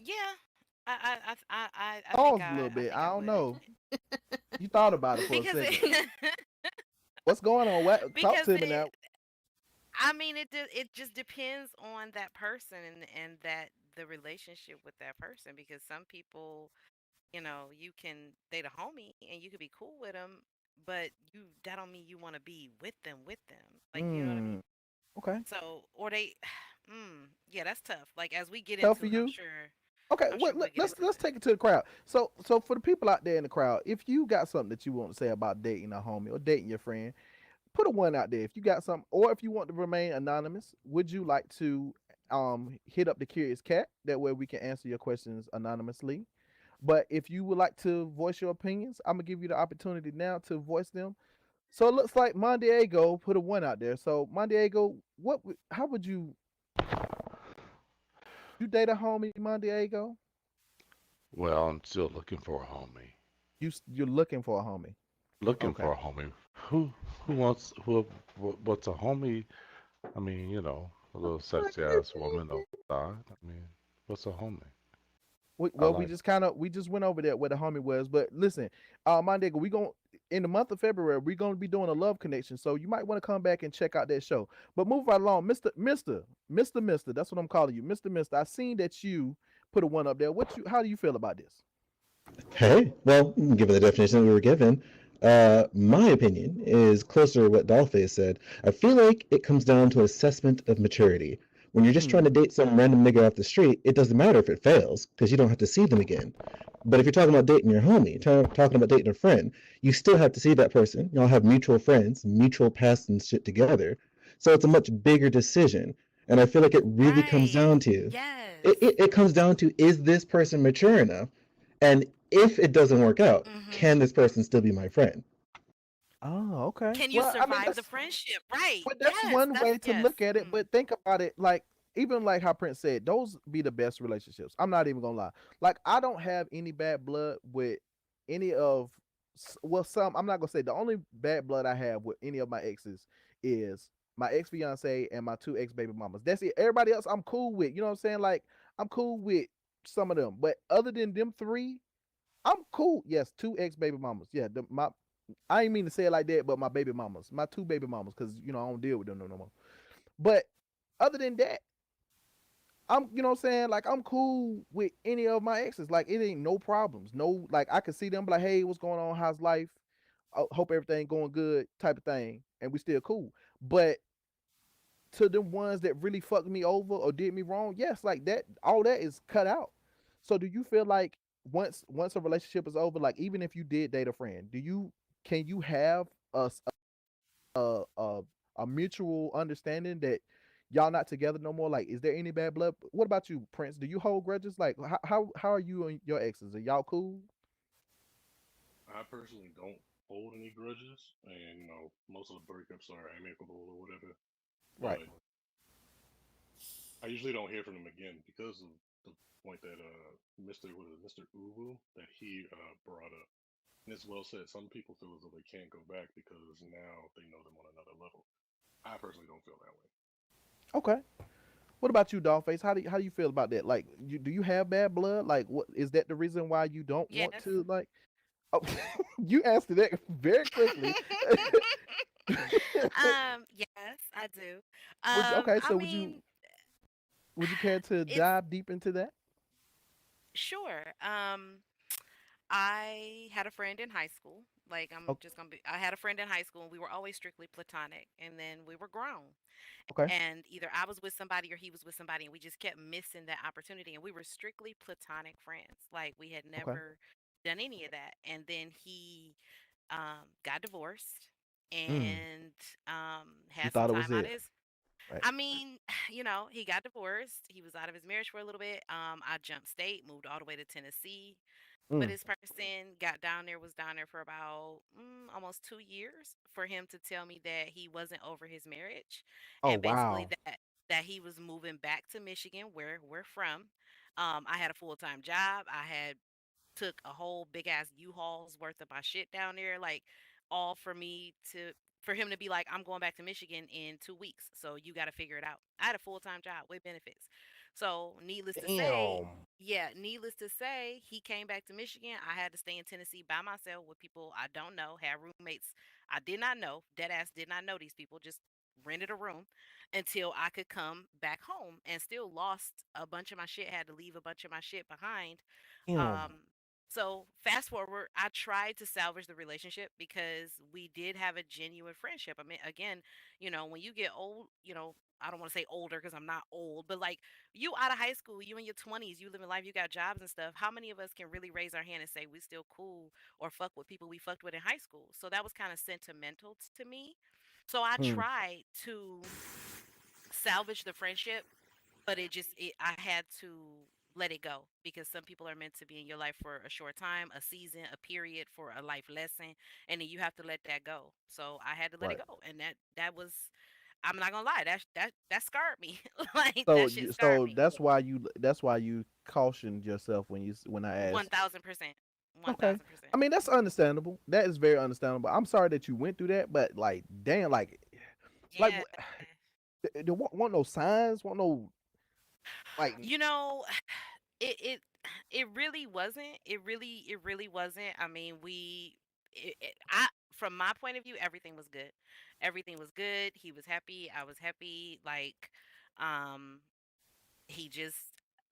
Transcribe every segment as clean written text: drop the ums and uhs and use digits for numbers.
Yeah, I think Pause a little I bit. think I I don't would know. You thought about it for a because second. it What's going on? What? Talk because to me it now. I mean it just depends on that person and that the relationship with that person because some people, you can date a homie and you could be cool with them, but you that don't mean you want to be with them. Like, you know what I mean? Mm, okay. So, or they yeah, that's tough. Like as we get Tough into for it, you? Okay. I'm Well, sure we'll get into let's it. take it to the crowd. So for the people out there in the crowd, if you got something that you want to say about dating a homie or dating your friend, put a one out there. If you got something, or if you want to remain anonymous, would you like to hit up the curious cat? That way we can answer your questions anonymously. But if you would like to voice your opinions, I'm gonna give you the opportunity now to voice them. So it looks like Mondiego put a one out there. So Mondiego, how would you date a homie, Mondiego? Well, I'm still looking for a homie. You're looking for a homie. Looking Okay. for a homie. Who wants what's a homie? I mean, a little sexy ass woman on the side. I mean, what's a homie? I Well, like. we just went over there where the homie was. But listen, my nigga, we going in the month of February, we're gonna be doing a love connection. So you might want to come back and check out that show. But move right along, Mister. That's what I'm calling you, Mister. I seen that you put a one up there. How do you feel about this? Hey, well, given the definition that we were given, my opinion is closer to what Dollface said. I feel like it comes down to assessment of maturity. When you're just trying to Mm, date some random nigga off the street, it doesn't matter if it fails, because you don't have to see them again. But if you're talking about dating your homie, talking about dating a friend, you still have to see that person. Y'all have mutual friends, mutual past and shit together. So it's a much bigger decision. And I feel like it really comes Right. down to Yes. it comes down to, is this person mature enough? And if it doesn't work out, Mhm. can this person still be my friend? oh, okay. Can you Well, I mean survive the friendship? Right. that's Yes, one that's way to yes. look at it. Mm. But think about it, like even like how Prince said, those be the best relationships. I'm not even gonna lie. Like I don't have any bad blood with any of well, some. I'm not gonna say the only bad blood I have with any of my exes is my ex fiance and my two ex baby mamas. That's it. Everybody else I'm cool with. You know what I'm saying? Like I'm cool with some of them, but other than them three, I'm cool. Yes, two ex baby mamas. Yeah, my I ain't mean to say it like that, but my baby mamas, my two baby mamas, because I don't deal with them no more. But other than that, you know what I'm saying? Like I'm cool with any of my exes. Like it ain't no problems. No, like I can see them, be like, hey, what's going on? How's life? Hope everything going good, type of thing, and we still cool. But to the ones that really fucked me over or did me wrong, yes, like that, all that is cut out. So do you feel like once a relationship is over, like even if you did date a friend, can you have a a, a mutual understanding that y'all not together no more? Like, is there any bad blood? What about you, Prince? Do you hold grudges? Like, how are you and your exes? Are y'all cool? I personally don't hold any grudges, and most of the breakups are amicable or whatever. Right. But I usually don't hear from them again because of the point that Mr. Uwu that he brought up. And it's well said. Some people feel as though they can't go back because now they know them on another level. I personally don't feel that way. Okay. What about you, Dollface? How do you feel about that? Like, do you have bad blood? Like, what is that the reason why you don't want Yes. to like? Oh, you answered that very quickly. Yes, I do. Okay, I so mean, would you care to it's dive deep into that? sure. I had a friend in high school. Like I'm O- just gonna be. I had a friend in high school, and we were always strictly platonic. And then we were grown, Okay, and either I was with somebody or he was with somebody, and we just kept missing that opportunity. And we were strictly platonic friends. Like we had okay. never done any of that. And then he got divorced Mm, and you had some thought it was time out of it, his. right? I mean, he got divorced. He was out of his marriage for a little bit. I jumped state, moved all the way to Tennessee. But Mm. this person got down there, was down there for about almost 2 years for him to tell me that he wasn't over his marriage, Oh and basically wow. that he was moving back to Michigan, where we're from. I had a full time job. I had took a whole big ass U-Haul's worth of my shit down there, like all for him to be like, I'm going back to Michigan in 2 weeks, so you got to figure it out. I had a full time job with benefits. So, needless to say, Damn. yeah, needless to say, he came back to Michigan. I had to stay in Tennessee by myself with people I don't know, had roommates I did not know, dead ass did not know these people, just rented a room until I could come back home, and still lost a bunch of my shit, had to leave a bunch of my shit behind. Damn. So fast forward, I tried to salvage the relationship because we did have a genuine friendship. I mean, again, when you get old, I don't want to say older because I'm not old, but like you out of high school, you in your 20s, you living life, you got jobs and stuff. How many of us can really raise our hand and say we still cool or fuck with people we fucked with in high school? So that was kind of sentimental to me. So I Mm. tried to salvage the friendship, but I had to let it go because some people are meant to be in your life for a short time, a season, a period, for a life lesson, and then you have to let that go. So I had to let it Right. go, and that was, I'm not gonna lie, that scarred me. Like So that shit scarred so me. that's why you cautioned yourself when I One asked. thousand percent, one Okay. thousand I percent. mean, that's understandable. That is very understandable. I'm sorry that you went through that, but like, damn, like, Yeah, there want no signs, want no like. you know, it it it really wasn't. It really wasn't. I mean, I from my point of view, everything was good. Everything was good. He was happy. I was happy. Like, um, he just.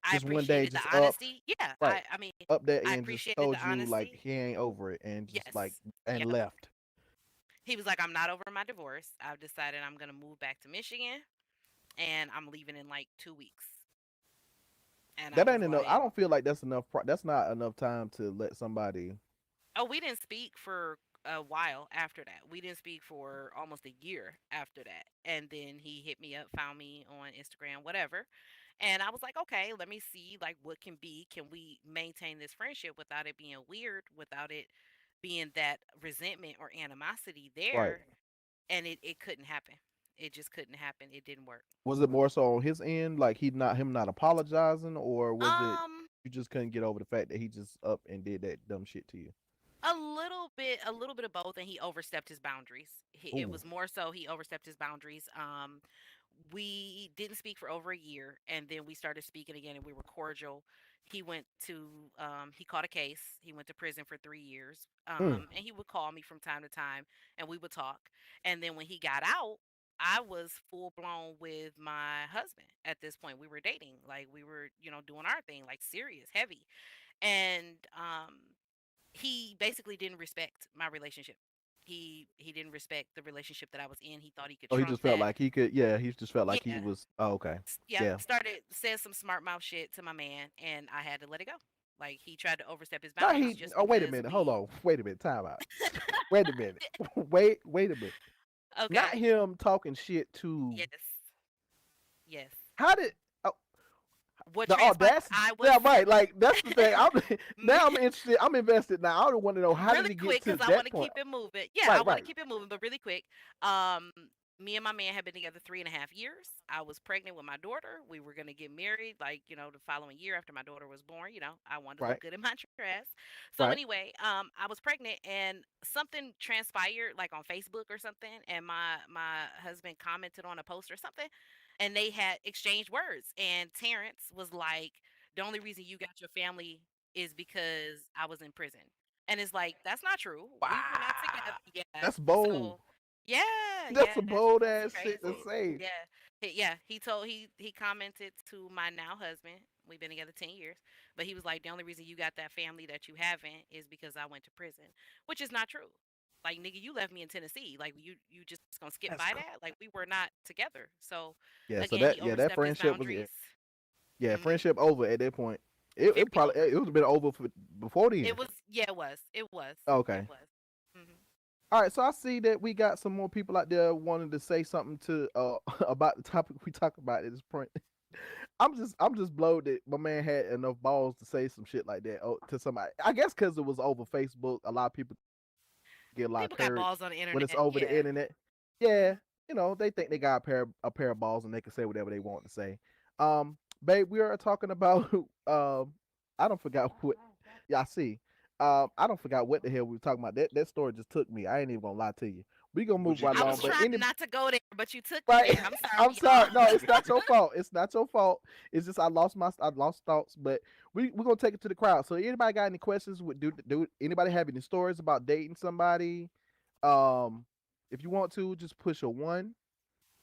I Just one day, appreciated the just up, honesty. Yeah, right, I mean, up that I end, just appreciated told the you like honesty. he ain't over it, and just like Yes. and Yep. left. He was like, I'm not over my divorce. I've decided I'm gonna move back to Michigan, and I'm leaving in like 2 weeks. And I That was ain't enough. I like, don't feel like that's enough. That's not enough time to let somebody. oh, we didn't speak for a while after that. We didn't speak for almost a year after that. And then he hit me up, found me on Instagram, whatever. And I was like, okay, let me see like what can be. Can we maintain this friendship without it being weird, without it being that resentment or animosity Right. there? And it couldn't happen. It just couldn't happen. It didn't work. Was it more so on his end, like him not apologizing, or was it Um, you just couldn't get over the fact that he just up and did that dumb shit to you? a little bit of both, and he overstepped his boundaries. It Ooh. was more so he overstepped his boundaries. We didn't speak for over a year, and then we started speaking again, and we were cordial. He caught a case. He went to prison for 3 years. Mm. And he would call me from time to time, and we would talk. And then when he got out, I was full blown with my husband. At this point, we were dating, like we were, doing our thing, like serious, heavy. And he basically didn't respect my relationship. He didn't respect the relationship that I was in. He thought he could Oh, he trump just felt that. like he could. Yeah, he just felt like he Yeah. was. Oh, okay. Yeah, Yeah. started said some smart mouth shit to my man, and I had to let it go. Like he tried to overstep his Not boundaries he. just Oh, wait a because minute. Hold we. on. Wait a minute. Time out. Wait a minute. Wait a minute. Not Okay. him talking shit to. Yes. Yes. How did? Oh, What the transpired? audacity. I was Yeah, right. Like that's the thing. I'm me- now I'm interested. I'm invested now. I don't want to know how did really he get quick to because I want that to point. keep it moving. Yeah, I Right. want to Right. keep it moving, but really quick. Um, Me and my man have been together 3.5 years. I was pregnant with my daughter. We were gonna get married, like the following year after my daughter was born. I wanted to look Right. good in my dress. So Right. anyway, I was pregnant, and something transpired, like on Facebook or something, and my husband commented on a post or something, and they had exchanged words. And Terrence was like, "The only reason you got your family is because I was in prison." And it's like, that's not true. We were not together. Wow. Yeah. That's bold. So, yeah, That's yeah, a that's bold that's ass shit to crazy. Fuck. say. Yeah. Yeah, he commented to my now husband. We've been together 10 years, but he was like, the only reason you got that family that you haven't is because I went to prison, which is not true. Like, nigga, you left me in Tennessee. Like, you just gonna skip That's by that? Like, we were not together. So, yeah. So again, he that overstepped his friendship was boundaries. yeah, Mhm. friendship over at that point. It Very probably over. it would have been over before then. It was, yeah, it was. It was. It Okay. was. Mhm. All right, so I see that we got some more people out there wanting to say something to about the topic we talk about at this point. I'm just blowed that my man had enough balls to say some shit like that to somebody. I guess because it was over Facebook, a lot of people get a lot of People got courage balls on the when it's internet. over the Yeah. internet. Yeah, Mhm. they think they got a pair of balls and they can say whatever they want to say. Babe, we are talking about I don't forgot what. Yeah, I see. I don't forgot what the hell we were talking about. That story just took me. I ain't even gonna lie to you. We gonna Would move you right I along. was But guys? trying any not to go there, but you took me right, there. I'm I'm sorry, sorry. No, y'all. it's not your fault. It's not your fault. It's just I lost thoughts. But we're gonna take it to the crowd. So anybody got any questions? Would do anybody have any stories about dating somebody? Um, if you want to, just push a one.